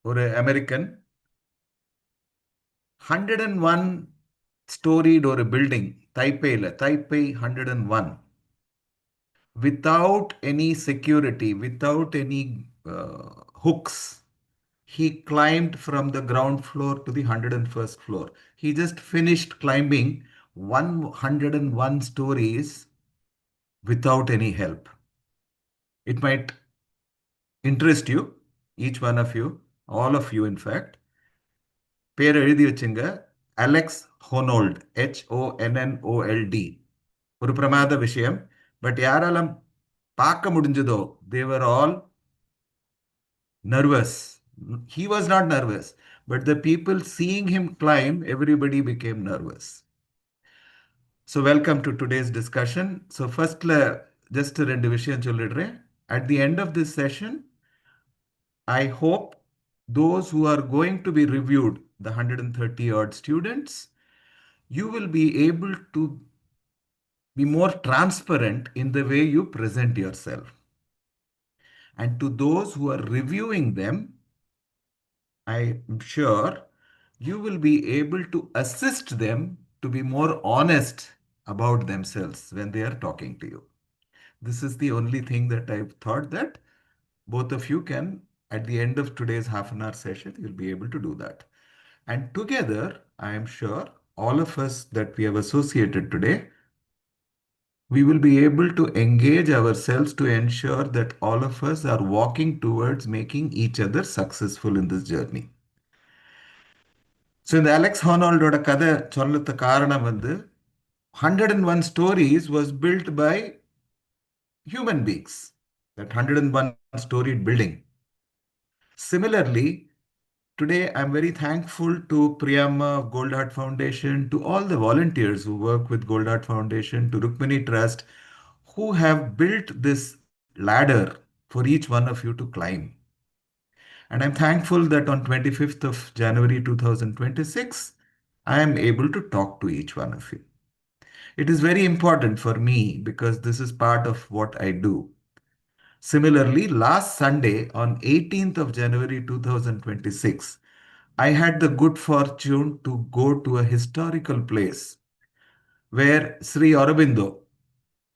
ஒரு American 101 storied ஒரு building தைப்பை 101 without any security, without any hooks. He climbed from the ground floor to the 101st floor. He just finished climbing 101 stories without any help. It might interest you, each one of you, all of you, in fact. பேர் எழுதி வச்சுங்க. Alex Honnold, HONNOLD. ஒரு பிரமாத விஷயம். But யாரெல்லாம் பார்க்க முடிஞ்சதோ, they were all nervous. He was not nervous, but the people seeing him climb, everybody became nervous. So, welcome to today's discussion. So, first, just ரெண்டு விஷயம் சொல்லிடுறேன். At the end of this session, I hope those who are going to be reviewed, the 130 odd students, you will be able to be more transparent in the way you present yourself. And to those who are reviewing them, I am sure you will be able to assist them to be more honest about themselves when they are talking to you. This is the only thing that I've thought that both of you can, at the end of today's half an hour session, you'll be able to do that. And together, I am sure all of us that we have associated today, we will be able to engage ourselves to ensure that all of us are walking towards making each other successful in this journey. So இந்த Alex ஹானால்டோட கதை சொல்லத்த காரணம் வந்து 101 stories was built by human beings. That 101 storied building. Similarly, today I'm very thankful to Priyama of Gold Heart Foundation, to all the volunteers who work with Gold Heart Foundation, to Rukmini Trust, who have built this ladder for each one of you to climb. And I'm thankful that on 25th of January 2026, I am able to talk to each one of you. It is very important for me because this is part of what I do. Similarly, last Sunday on 18th of January 2026, I had the good fortune to go to a historical place where Sri Aurobindo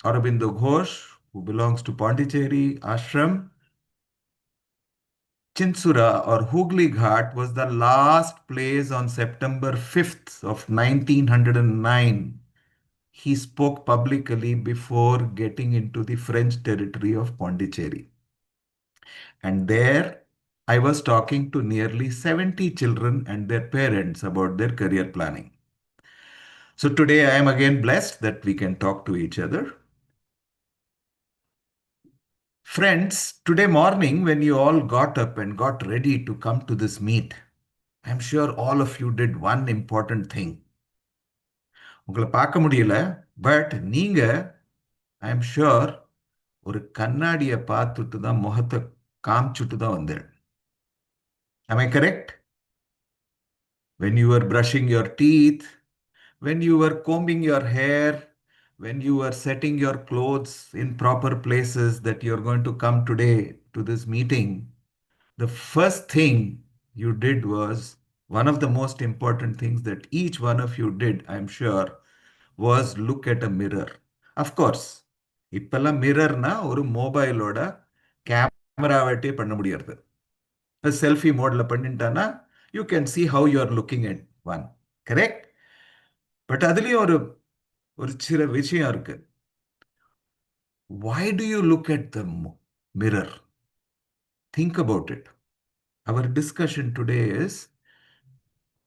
Ghosh, who belongs to Pondicherry Ashram, Chinsura or Hooghly Ghat was the last place on September 5th of 1909. He spoke publicly before getting into the French territory of Pondicherry. And there I was talking to nearly 70 children and their parents about their career planning. So today I am again blessed that we can talk to each other. Friends, today morning when you all got up and got ready to come to this meet, I'm sure all of you did one important thing. உங்களை பார்க்க முடியல, but நீங்க I am sure ஒரு கண்ணாடியை பார்த்துட்டு தான் முகத்தை காமிச்சுட்டு தான் வந்தேன். Am I correct? When you were brushing your teeth, when you were combing your hair, when you were setting your clothes in proper places that you're going to come today to this meeting, the first thing you did was one of the most important things that each one of you did, I'm sure, was look at a mirror. Of course, இப்பெல்லாம் மிரர்னா ஒரு மொபைலோட கேமராவட்டே பண்ண முடியாது. Selfie மோட்ல பண்ணிட்டானா you can see how you are looking at one. Correct? But அதுலேயும் ஒரு ஒரு சில விஷயம் இருக்கு. Why do you look at the mirror? Think about it. Our discussion today is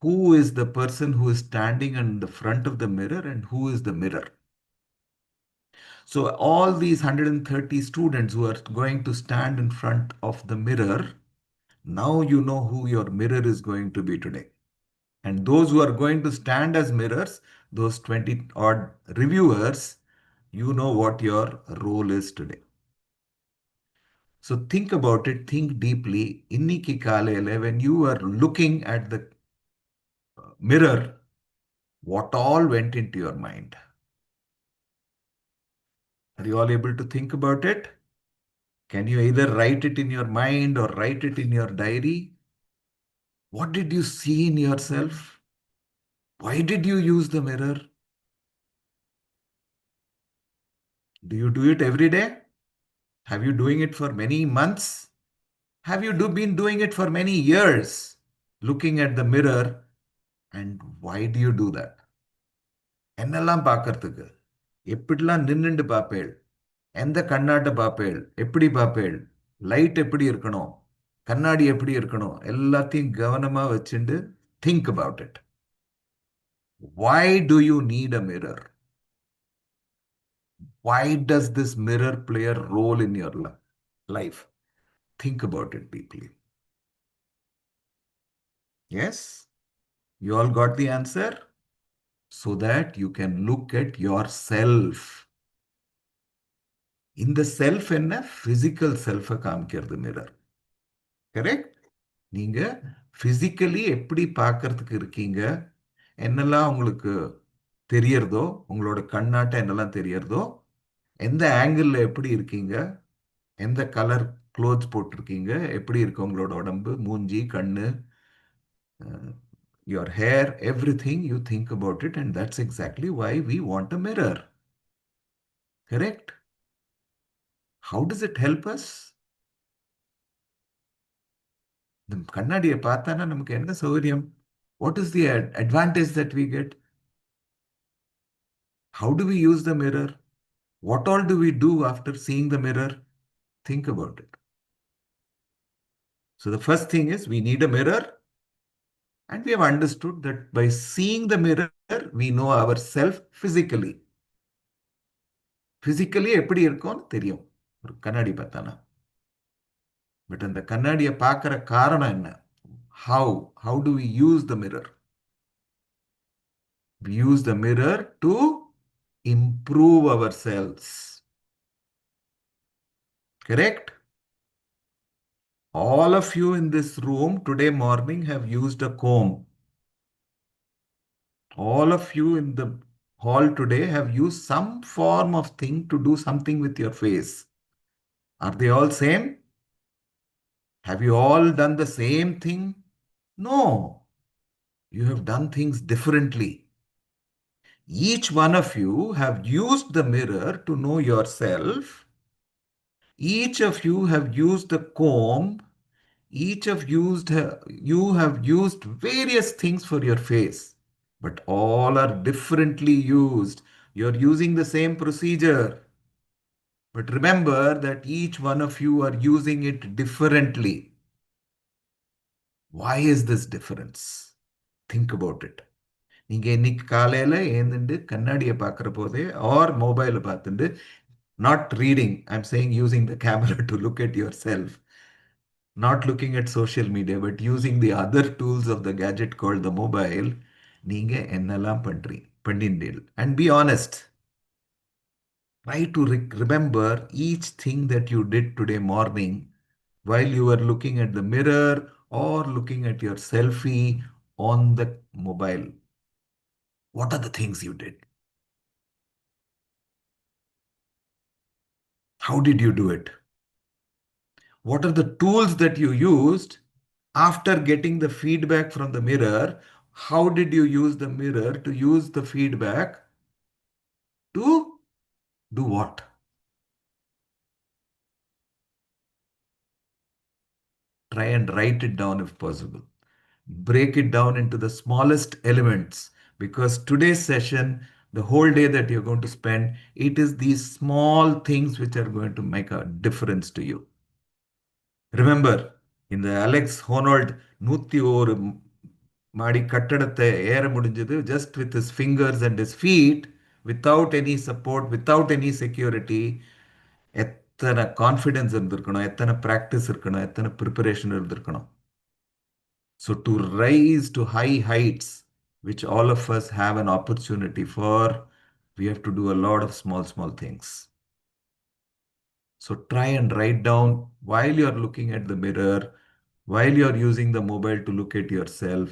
who is the person who is standing in the front of the mirror and who is the mirror. So all these 130 students who are going to stand in front of the mirror, now you know who your mirror is going to be today. And those who are going to stand as mirrors, those 20 odd reviewers, you know what your role is today. So think about it, think deeply. Inniki kaalele, when you are looking at the mirror, what all went into your mind? Are you all able to think about it? Can you either write it in your mind or write it in your diary? What did you see in yourself? Why did you use the mirror? Do you do it every day? Have you doing it for many months? Have you been doing it for many years? Looking at the mirror, and why do you do that? என்னெல்லாம் பார்க்கறதுக்கு எப்படிலாம் நின்னுண்டு பார்ப்பேள் எந்த கண்ணாட்ட பார்ப்பேள் எப்படி பார்ப்பேள் light எப்படி இருக்கணும் கண்ணாடி எப்படி இருக்கணும் எல்லாத்தையும் கவனமா வச்சுண்டு think about it why do you need a mirror? Why does this mirror play a role in your life? Think about it deeply. Yes? You all got the answer? So that you can look at yourself. In the self என்ன physical self காமிக்கிறது mirror. Correct? நீங்க physically எப்படி பார்க்கறதுக்கு இருக்கீங்க என்னெல்லாம் உங்களுக்கு தெரியறதோ உங்களோட கண்ணாட்ட என்னெல்லாம் தெரியறதோ எந்த ஆங்கிள் எப்படி இருக்கீங்க எந்த கலர் க்ளோத்ஸ் போட்டிருக்கீங்க எப்படி இருக்கு உங்களோட உடம்பு மூஞ்சி கண்ணு your hair everything you think about it and that's exactly why we want a mirror. Correct? How does it help us? இந்த கண்ணாடியை பார்த்தானா நமக்கு என்ன சௌகரியம்? What is the advantage that we get? How do we use the mirror? What all do we do after seeing the mirror? Think about it. So the first thing is we need a mirror and we have understood that by seeing the mirror, we know ourselves physically. Physically எப்படி இருக்கும்னு தெரியும் ஒரு கண்ணாடி பார்த்தானா but அந்த கண்ணாடியை பார்க்குற காரணம் என்ன how do we use the mirror? We use the mirror to improve ourselves. Correct? All of you in this room today morning have used a comb. All of you in the hall today have used some form of thing to do something with your face. Are they all same? Have you all done the same thing? No. You have done things differently. Each one of you have used the mirror to know yourself. Each of you have used the comb. Each of you have used various things for your face, but all are differently used. You're using the same procedure. But remember that each one of you are using it differently. Why is this difference? Think about it. நீங்க இன்னைக்கு காலையில ஏந்துண்டு கண்ணாடியை பார்க்குற போதே or மொபைலை பார்த்துட்டு not reading I'm saying using the camera to look at yourself not looking at social media but using the other tools of the gadget called the mobile நீங்க என்னெல்லாம் பண்ணிண்டீர்கள் and be honest try to remember each thing that you did today morning while you were looking at the mirror or looking at your selfie on the mobile. What are the things you did? How did you do it? What are the tools that you used after getting the feedback from the mirror? How did you use the mirror to use the feedback to do what? Try and write it down if possible. Break it down into the smallest elements because today's session, the whole day that you're going to spend, it is these small things which are going to make a difference to you. Remember, இந்த Alex ஹோனால்ட் 101 மாடி கட்டடத்தை ஏற முடிஞ்சது just with his fingers and his feet without any support, without any security. எத்தனை confidence இருந்திருக்கணும் எத்தனை practice இருக்கணும் எத்தனை ப்ரிப்பரேஷன் இருந்திருக்கணும். So to rise to high heights, which all of us have an opportunity for, we have to do a lot of small things. So try and write down while you're looking at the mirror, while you're using the mobile to look at yourself,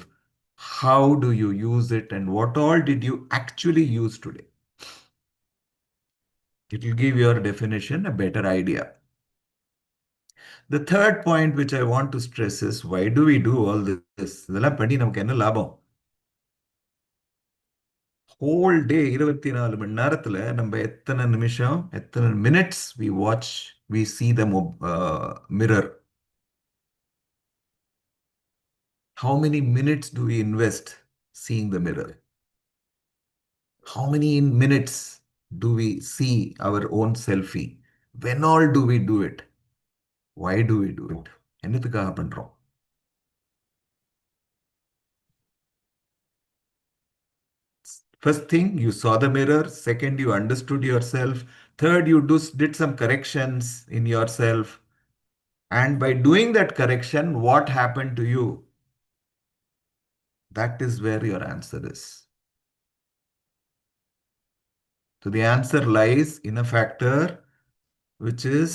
how do you use it and what all did you actually use today? It will give your definition a better idea. The third point which I want to stress is why do we do all this? இதெல்லாம் பண்ணி நமக்கு என்ன லாபம்? Whole day 24 மணி நேரத்துல நம்ம எத்தனை நிமிஷம், எத்தனை minutes we watch, we see the mirror. How many minutes do we invest seeing the mirror? How many minutes do we see our own selfie? When all do we do it? Why do we do it? என்னத்துக்காக பண்றோம்? First thing, you saw the mirror. Second, you understood yourself. Third, you did some corrections in yourself. And by doing that correction, what happened to you? That is where your answer is. So the answer lies in a factor which is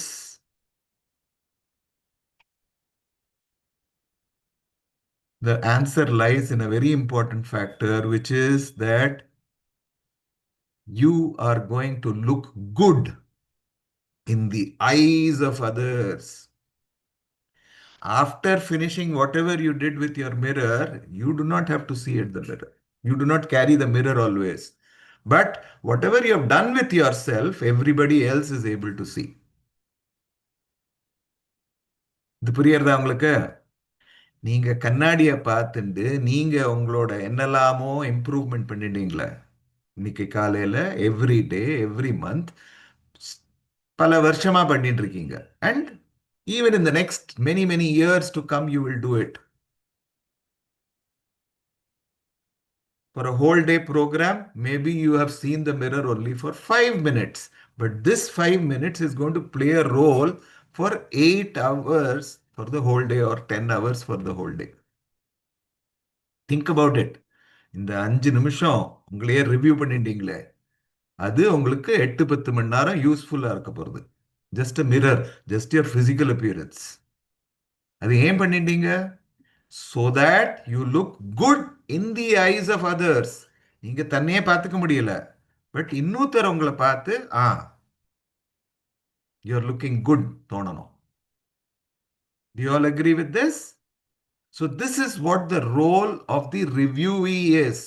the answer lies in a very important factor, which is that you are going to look good in the eyes of others. After finishing whatever you did with your mirror, you do not have to see at the mirror. You do not carry the mirror always. But whatever you have done with yourself, everybody else is able to see. இது புரியுறதா உங்களுக்கு? நீங்க கண்ணாடியை பார்த்துட்டு நீங்க உங்களோட என்னெல்லாமோ improvement பண்ணிட்டீங்களே இன்னைக்கு காலையில எவ்ரி டே எவ்ரி மந்த் பல வருஷமா பண்ணிட்டு இருக்கீங்க and even in the next many many years to come you will do it for a whole day program. Maybe you have seen the mirror only for 5 minutes, but this 5 minutes is going to play a role for 8 hours for the whole day or 10 hours for the whole day. Think about it. இந்த 5 நிமிஷம் உங்களையே review பண்ணிட்டீங்களே அது உங்களுக்கு 8-10 மணி நேரம் யூஸ்ஃபுல்லா இருக்க போறது. Just mirror, just your physical appearance. அது ஏன் பண்ணிட்டீங்க? so that you look good in the eyes of others. நீங்க தன்னையே பார்த்துக்க முடியல, பட் இன்னொருத்தர் உங்களை பார்த்து you're looking good தோணணும். Do you all agree with this? So this is what the role of the reviewee is.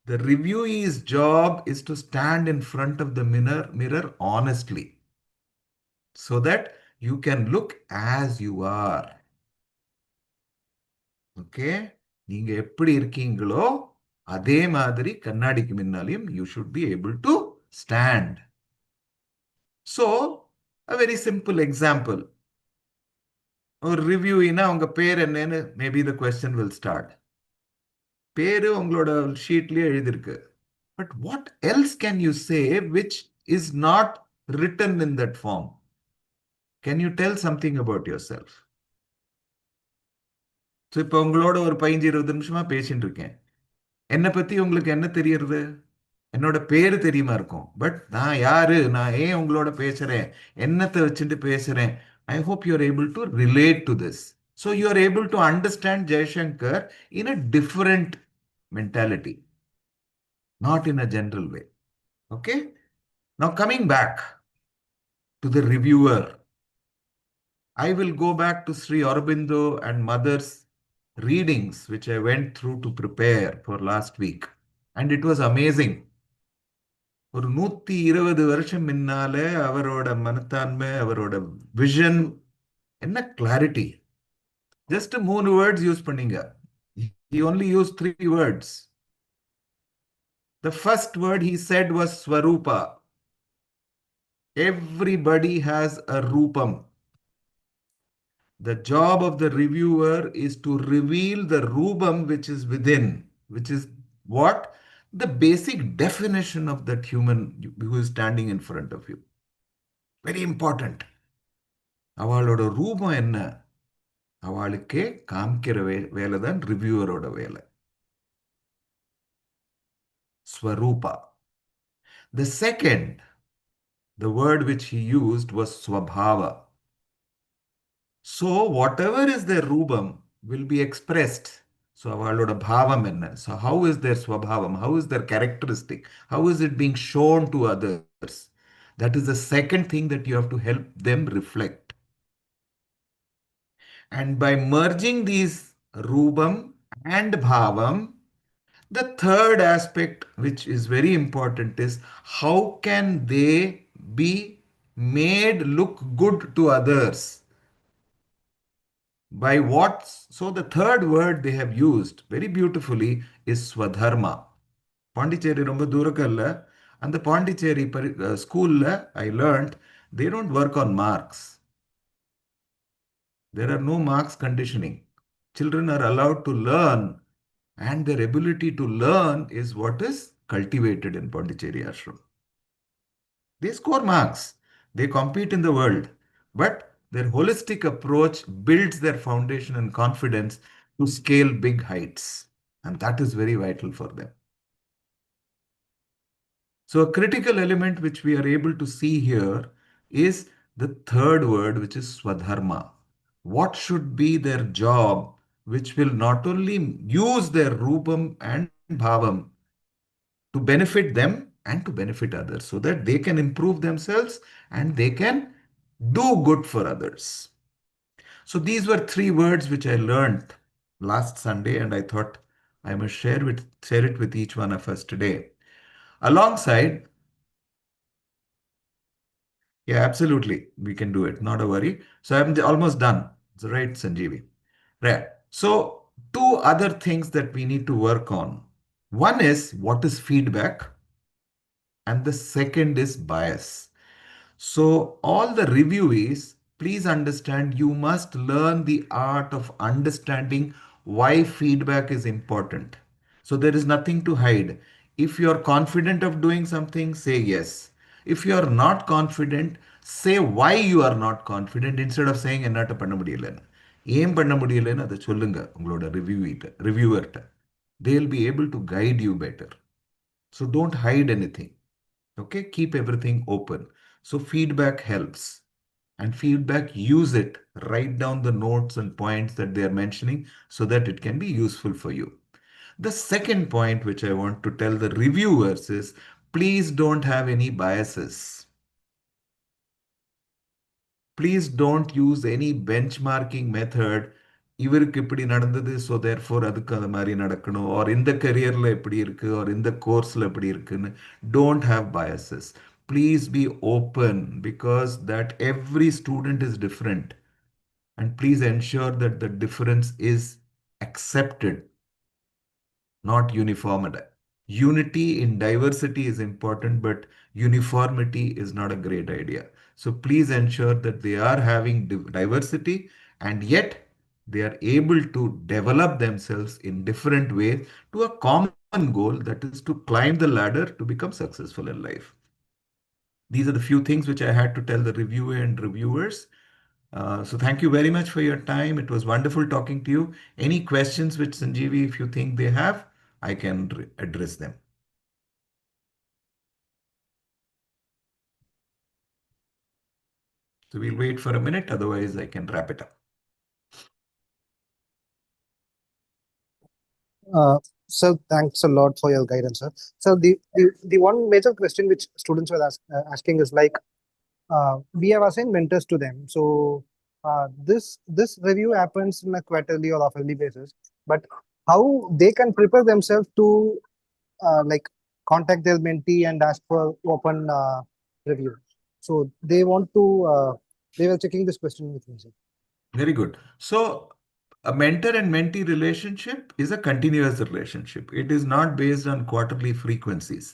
The reviewee's job is to stand in front of the mirror honestly so that you can look as you are. Okay? நீங்க எப்படி இருக்கீங்களோ அதே மாதிரி கண்ணாடிக்கு முன்னாலையும் you should be able to stand. So, a very simple example. ஒரு ரிவ்யூனா உங்க பேர் என்னன்னு maybe the question will start. பேரு உங்களோட ஷீட்லயே எழுதிருக்கு. But what else can you say which is not written in that form? Can you tell something about yourself? So இப்போ உங்களோட ஒரு 15-20 நிமிஷமா பேசிட்டு இருக்கேன். என்னை பத்தி உங்களுக்கு என்ன தெரியறது? என்னோட பேரு தெரியுமா இருக்கும், பட் நான் யாரு, நான் ஏன் உங்களோட பேசுறேன், என்னத்தை வச்சுட்டு பேசுறேன். I hope you are able to relate to this. So you are able to understand Jaishankar in a different mentality, not in a general way. Okay? Now coming back to the reviewer, I will go back to Sri Aurobindo and Mother's readings, which I went through to prepare for last week. And it was amazing. ஒரு 120 வருஷம் முன்னால அவரோட மனத்தான்மை, அவரோட vision, என்ன clarity. Just 3 words use பண்ணீங்க. He only used 3 words. The first word he said was Swarupa. Everybody has a Rupam. The job of the reviewer is to reveal the Rupam which is within, which is what? The basic definition of that human who is standing in front of you. Very important. அவளோட ரூபம் என்ன? அவளுக்கே காமிக்கிற வேலை தான் ரிவ்யூவரோட வேலை. ஸ்வரூபா. The second, the word which he used was swabhava. So whatever is their rubam will be expressed. So அவளோட பாவம் என்ன? So how is their swabhavam? How is their characteristic? How is it being shown to others? That is the second thing that you have to help them reflect. And by merging these Rupam and Bhavam, the third aspect, which is very important, is how can they be made look good to others? By what? So, the third word they have used very beautifully is Swadharma. Pondicherry ரொம்ப தூரக்க இல்ல. அந்த பாண்டிச்சேரி ஸ்கூல்ல I learned they don't work on marks. There are no marks conditioning. Children are allowed to learn, and their ability to learn is what is cultivated in Pondicherry Ashram. They score marks, they compete in the world, but their holistic approach builds their foundation and confidence to scale big heights. And that is very vital for them. So, a critical element which we are able to see here is the third word, which is Swadharma. What should be their job, which will not only use their Rupam and Bhavam to benefit them and to benefit others so that they can improve themselves and they can do good for others. So, these were three words which I learned last Sunday, and I thought I must share it with each one of us today. Alongside, yeah, absolutely. We can do it. Not a worry. So I'm almost done. So, right, Sanjeevi. Right. So, two other things that we need to work on. One is what is feedback, and the second is bias. So, all the reviewees, please understand you must learn the art of understanding why feedback is important. So, there is nothing to hide. If you are confident of doing something, say yes. If you are not confident, say why you are not confident instead of saying என்னாட்ட பண்ண முடியலன்னு. ஏன் பண்ண முடியலன்னு அதை சொல்லுங்க உங்களோட ரிவ்யூவர்கிட்ட. They'll be able to guide you better. So don't hide anything. Okay, keep everything open. So feedback helps. And feedback, use it. Write down the notes and points that they are mentioning so that it can be useful for you. The second point, which I want to tell the reviewers, is please don't have any biases. Please don't use any benchmarking method. இவருக்கு இப்படி நடந்தது so therefore அதுக்கு அது மாதிரி நடக்கணும் R இந்த கரியரில் எப்படி இருக்கு ஆர் இந்த கோர்ஸில் எப்படி இருக்குன்னு don't have biases. Please be open because that every student is different, and please ensure that the difference is accepted, not uniformity. Unity in diversity is important, but uniformity is not a great idea. So please ensure that they are having diversity, and yet they are able to develop themselves in different ways to a common goal, that is to climb the ladder to become successful in life. These are the few things which I had to tell the reviewer and reviewers. So thank you very much for your time. It was wonderful talking to you. Any questions which Sanjeevi, if you think they have, I can address them. So we'll wait for a minute, otherwise I can wrap it up. Uh, so thanks a lot for your guidance, sir. So the one major question which students were asking is like, we have assigned mentors to them. So this review happens on a quarterly or half-yearly basis. But how they can prepare themselves to like contact their mentee and ask for open review. So they were checking this question with me, sir. Very good. So a mentor and mentee relationship is a continuous relationship. It is not based on quarterly frequencies.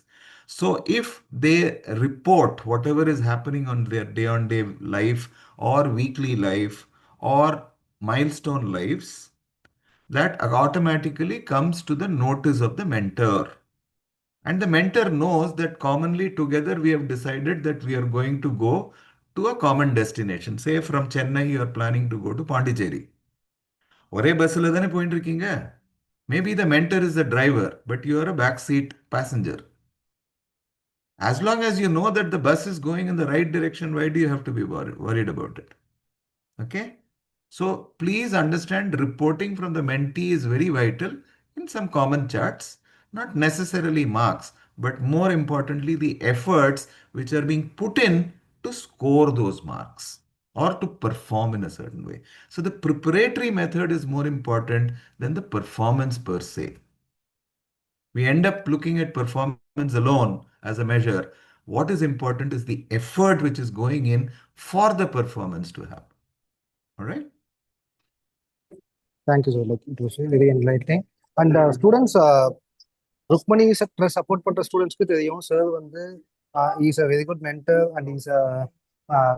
So if they report whatever is happening on their day on day life or weekly life or milestone lives, that automatically comes to the notice of the mentor. And the mentor knows that commonly together we have decided that we are going to go to a common destination. Say from Chennai, you are planning to go to Pondicherry. ஒரே பஸ்ஸில் தானே போயிட்டு இருக்கீங்க. Maybe the mentor is the driver, but you are a backseat passenger. As long as you know that the bus is going in the right direction, why do you have to be worried about it? Okay? So please understand reporting from the mentee is very vital in some common charts, not necessarily marks, but more importantly, the efforts which are being put in to score those marks. or to perform in a certain way. So the preparatory method is more important than the performance per se. We end up looking at performance alone as a measure. What is important is the effort which is going in for the performance to happen. All right. Thank you, sir. Like it was very enlightening. And students, Rukmani sir support பண்ற ஸ்டூடெண்ட்ஸ்க்கு தெரியும் sir வந்து is a very good mentor and is a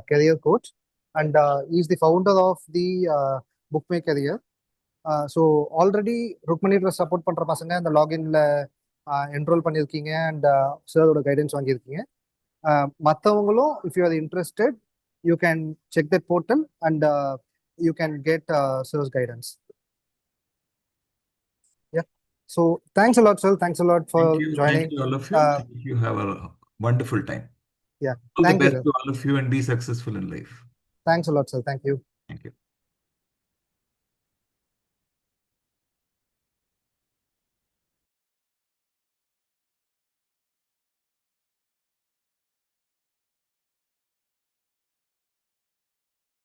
career coach and is the founder of the book my career. So already Rukmani trust support பண்ற பசங்க அந்த லாகின்ல enrol பண்ணியிருக்கீங்க and சாரோட கைடன்ஸ் வாங்கியிருக்கீங்க. மற்றவங்களும் if you are interested you can check that portal and you can get sir's guidance. Yeah. So thanks a lot, sir. Thanks a lot for Thank you. joining. Thank you, all of you. Thank you. Have a wonderful time. Yeah. All the Thank you, best sir. to all of you and be successful in life. Thanks a lot, sir. Thank you. Thank you.